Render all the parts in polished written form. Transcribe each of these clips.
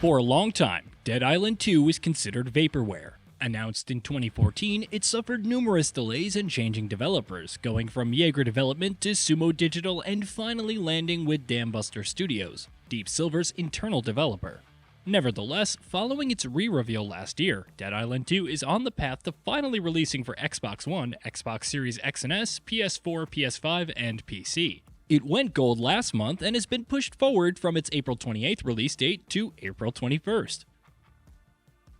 For a long time, Dead Island 2 was considered vaporware. Announced in 2014, it suffered numerous delays and changing developers, going from Yager Development to Sumo Digital and finally landing with Dambuster Studios, Deep Silver's internal developer. Nevertheless, following its re-reveal last year, Dead Island 2 is on the path to finally releasing for Xbox One, Xbox Series X and S, PS4, PS5, and PC. It went gold last month and has been pushed forward from its April 28th release date to April 21st.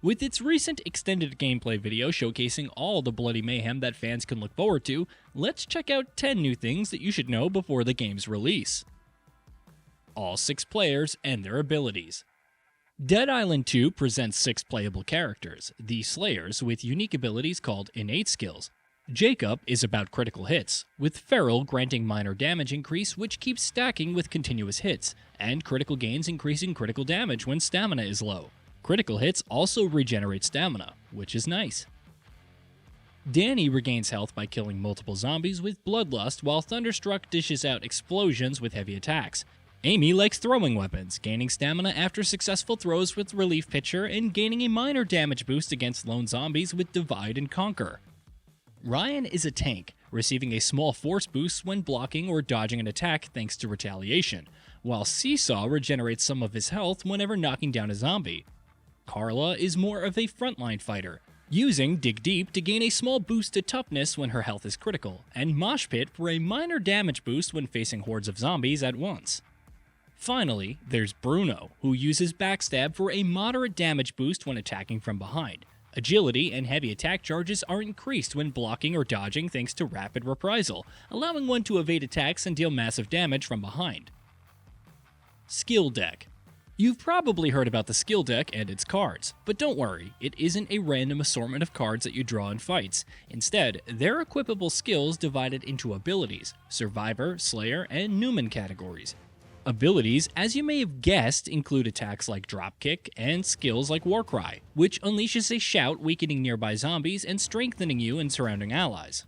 With its recent extended gameplay video showcasing all the bloody mayhem that fans can look forward to, let's check out 10 new things that you should know before the game's release. All 6 players and their abilities. Dead Island 2 presents 6 playable characters, the Slayers, with unique abilities called innate skills. Jacob is about critical hits, with Feral granting minor damage increase which keeps stacking with continuous hits, and critical gains increasing critical damage when stamina is low. Critical hits also regenerate stamina, which is nice. Danny regains health by killing multiple zombies with Bloodlust, while Thunderstruck dishes out explosions with heavy attacks. Amy likes throwing weapons, gaining stamina after successful throws with Relief Pitcher and gaining a minor damage boost against lone zombies with Divide and Conquer. Ryan is a tank, receiving a small force boost when blocking or dodging an attack thanks to Retaliation, while Seesaw regenerates some of his health whenever knocking down a zombie. Carla is more of a frontline fighter, using Dig Deep to gain a small boost to toughness when her health is critical, and Mosh Pit for a minor damage boost when facing hordes of zombies at once. Finally, there's Bruno, who uses Backstab for a moderate damage boost when attacking from behind. Agility and heavy attack charges are increased when blocking or dodging thanks to Rapid Reprisal, allowing one to evade attacks and deal massive damage from behind. Skill Deck. You've probably heard about the skill deck and its cards, but don't worry, it isn't a random assortment of cards that you draw in fights. Instead, they're equipable skills divided into abilities, Survivor, Slayer, and Newman categories. Abilities, as you may have guessed, include attacks like Dropkick and skills like Warcry, which unleashes a shout weakening nearby zombies and strengthening you and surrounding allies.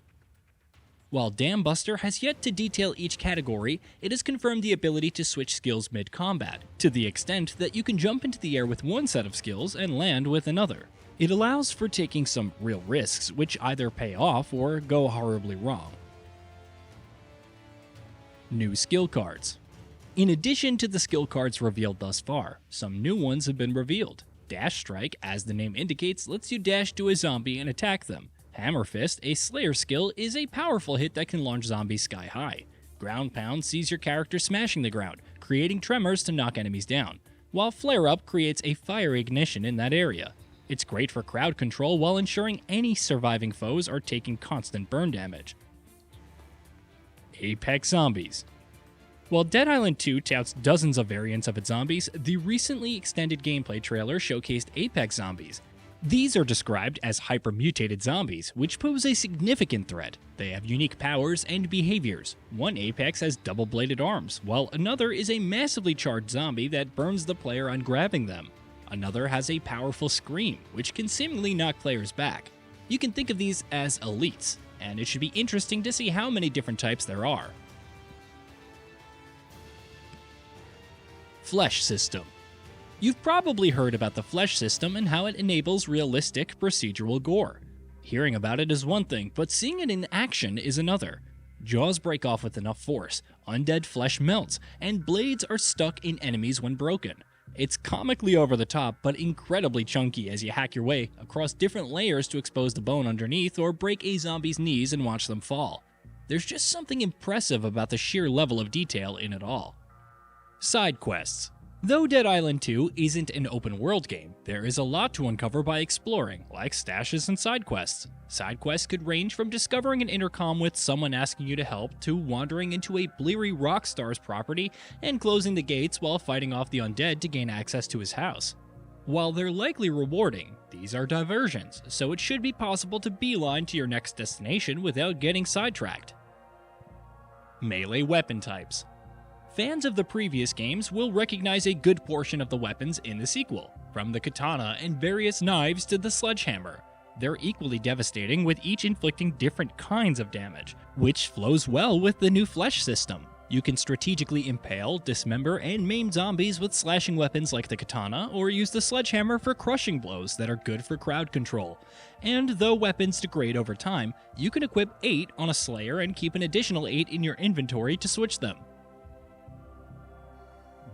While Dambuster has yet to detail each category, it has confirmed the ability to switch skills mid-combat, to the extent that you can jump into the air with one set of skills and land with another. It allows for taking some real risks, which either pay off or go horribly wrong. New skill cards. In addition to the skill cards revealed thus far, some new ones have been revealed. Dash Strike, as the name indicates, lets you dash to a zombie and attack them. Hammer Fist, a Slayer skill, is a powerful hit that can launch zombies sky high. Ground Pound sees your character smashing the ground, creating tremors to knock enemies down, while Flare Up creates a fire ignition in that area. It's great for crowd control while ensuring any surviving foes are taking constant burn damage. Apex Zombies. While Dead Island 2 touts dozens of variants of its zombies, the recently extended gameplay trailer showcased Apex Zombies. These are described as hyper-mutated zombies, which pose a significant threat. They have unique powers and behaviors. One Apex has double-bladed arms, while another is a massively charged zombie that burns the player on grabbing them. Another has a powerful scream, which can seemingly knock players back. You can think of these as elites, and it should be interesting to see how many different types there are. Flesh System. You've probably heard about the Flesh System and how it enables realistic procedural gore. Hearing about it is one thing, but seeing it in action is another. Jaws break off with enough force, undead flesh melts, and blades are stuck in enemies when broken. It's comically over the top, but incredibly chunky as you hack your way across different layers to expose the bone underneath or break a zombie's knees and watch them fall. There's just something impressive about the sheer level of detail in it all. Side quests. Though Dead Island 2 isn't an open world game, there is a lot to uncover by exploring, like stashes and side quests. Side quests could range from discovering an intercom with someone asking you to help to wandering into a bleary rockstar's property and closing the gates while fighting off the undead to gain access to his house. While they're likely rewarding, these are diversions, so it should be possible to beeline to your next destination without getting sidetracked. Melee weapon types. Fans of the previous games will recognize a good portion of the weapons in the sequel, from the katana and various knives to the sledgehammer. They're equally devastating, with each inflicting different kinds of damage, which flows well with the new Flesh System. You can strategically impale, dismember, and maim zombies with slashing weapons like the katana, or use the sledgehammer for crushing blows that are good for crowd control. And though weapons degrade over time, you can equip 8 on a Slayer and keep an additional 8 in your inventory to switch them.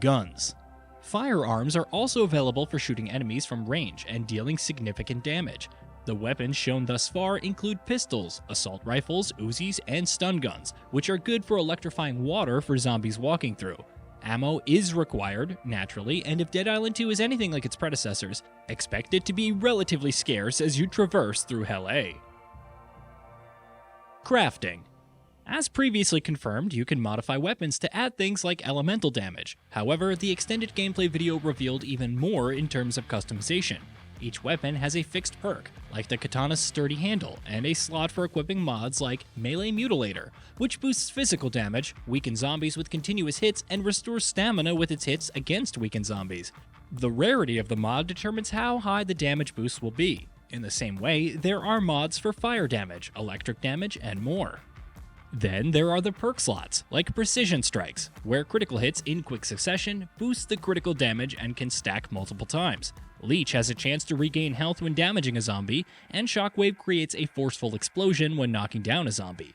Guns. Firearms are also available for shooting enemies from range and dealing significant damage. The weapons shown thus far include pistols, assault rifles, Uzis, and stun guns, which are good for electrifying water for zombies walking through. Ammo is required, naturally, and if Dead Island 2 is anything like its predecessors, expect it to be relatively scarce as you traverse through Hell A. Crafting. As previously confirmed, you can modify weapons to add things like elemental damage. However, the extended gameplay video revealed even more in terms of customization. Each weapon has a fixed perk, like the katana's sturdy handle, and a slot for equipping mods like Melee Mutilator, which boosts physical damage, weakens zombies with continuous hits, and restores stamina with its hits against weakened zombies. The rarity of the mod determines how high the damage boost will be. In the same way, there are mods for fire damage, electric damage, and more. Then there are the perk slots, like Precision Strikes, where critical hits in quick succession boost the critical damage and can stack multiple times. Leech has a chance to regain health when damaging a zombie, and Shockwave creates a forceful explosion when knocking down a zombie.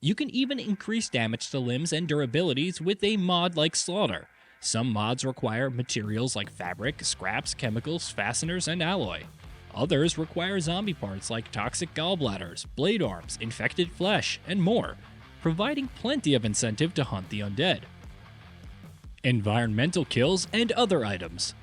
You can even increase damage to limbs and durabilities with a mod like Slaughter. Some mods require materials like fabric, scraps, chemicals, fasteners, and alloy. Others require zombie parts like toxic gallbladders, blade arms, infected flesh, and more, providing plenty of incentive to hunt the undead. Environmental kills and other items.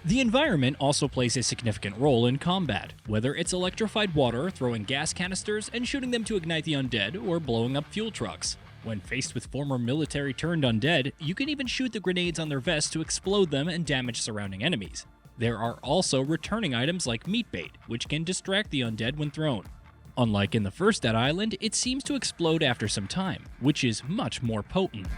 The environment also plays a significant role in combat, whether it's electrified water, throwing gas canisters and shooting them to ignite the undead, or blowing up fuel trucks. When faced with former military-turned undead, you can even shoot the grenades on their vests to explode them and damage surrounding enemies. There are also returning items like meat bait, which can distract the undead when thrown. Unlike in the first Dead Island, it seems to explode after some time, which is much more potent.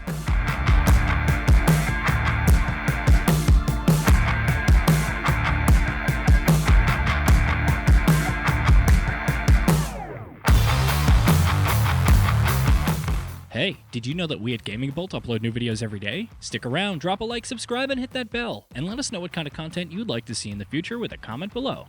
Hey, did you know that we at GamingBolt upload new videos every day? Stick around, drop a like, subscribe, and hit that bell, and let us know what kind of content you'd like to see in the future with a comment below.